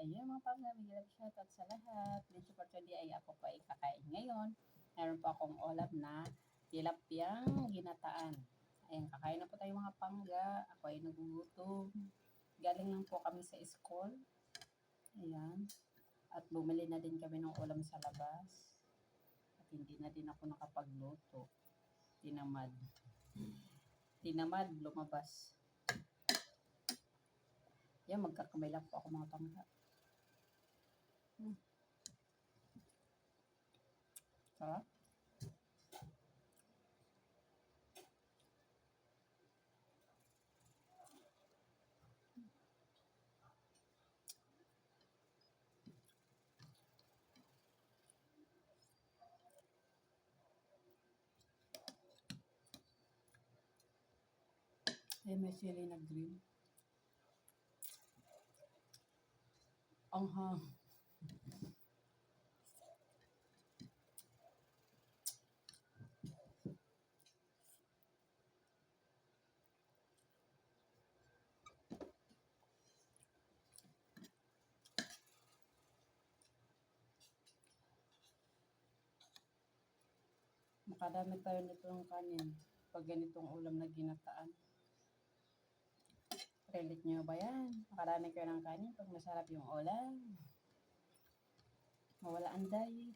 Ayun mga pamilya, may love shoutout sa lahat. Dito for today ay ako pa ikakain ngayon. Meron pa akong ulam na tilapiyang ginataan. Ayan, kakain na po tayo mga pangga. Ako ay nagugutom. Galing lang po kami sa school. Ayan. At bumili na din kami ng ulam sa labas. At hindi na din ako nakapagluto. Tinamad. Tinamad lumabas. Yan, magkakamay lang po ako mga pangga. Sarap. Ay, may sili na green. Ang hang. Makadami tayo nito ng kanin pag ganitong ulam na ginataan. Relate nyo ba yan? Makadami kayo ng kanin pag masarap yung ulam. Mawala ang diet.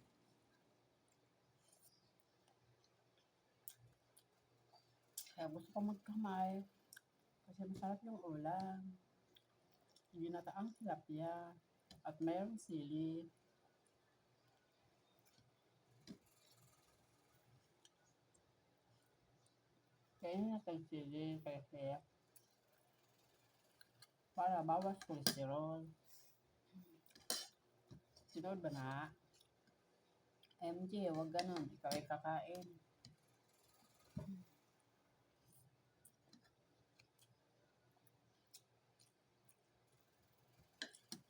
Kaya gusto ko magkamay kasi masarap yung ulam. Ginataang tilapia at mayroong sili. Kaya natin sili kasi para bawas kolesterol. Sinod ba na? MJ, wag ganun. Ikaw ay kakain.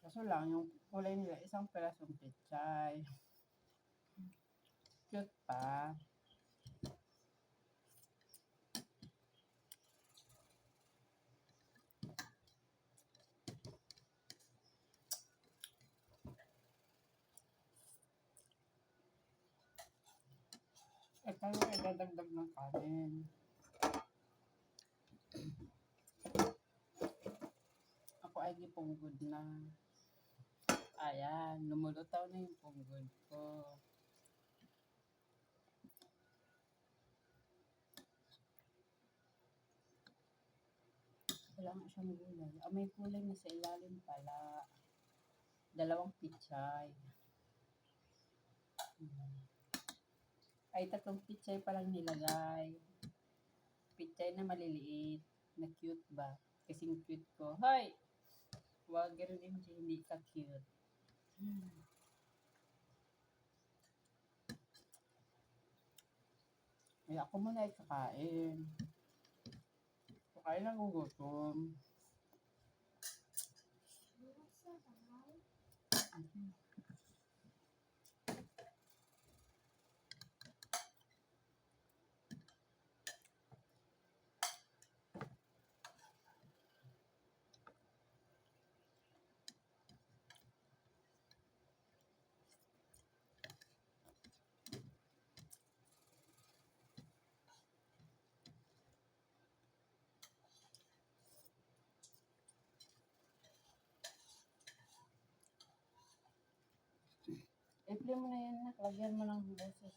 Kaso lang, yung kulay nila, isang perasong pechay. Cute pa. Eh, paano kayo dadagdag ng kanin? Ako ay gipunggod na. Ayan, lumulutaw na yung punggod ko. Wala nga siyang gulay. May gulay na sa ilalim pala. 2 pichay. Ay, 3 pichay palang nilagay. Pichay na maliliit. Na cute ba? Kasing cute ko. Hoy! Wag ganun hindi ka cute. Ay, ako muna ay kakain. Kakain lang gugutom. I-play mo na yan, nak. Lagyan mo ng boses.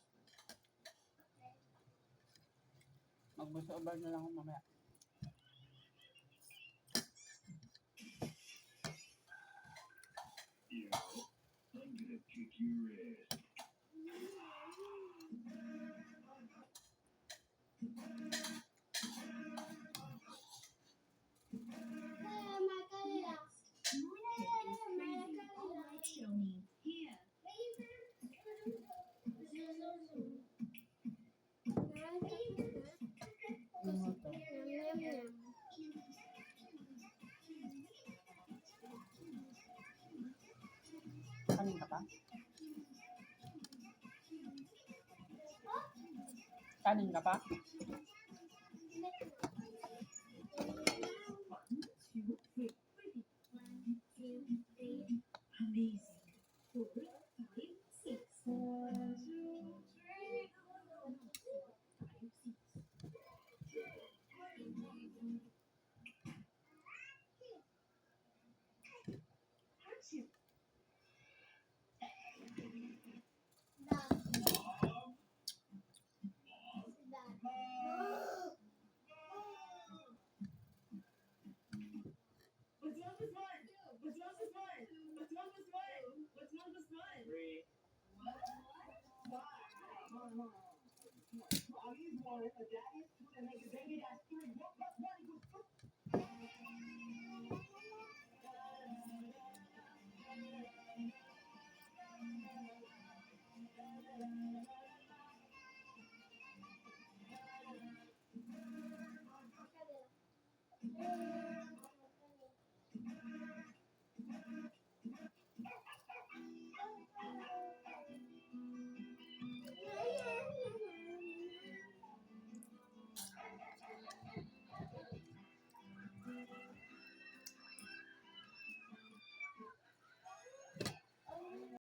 Magbuso-obar na lang ako mamaya. I'm gonna kick your ass. Show me. Here. Ano to? Kanin ka pa? Kanin ka pa?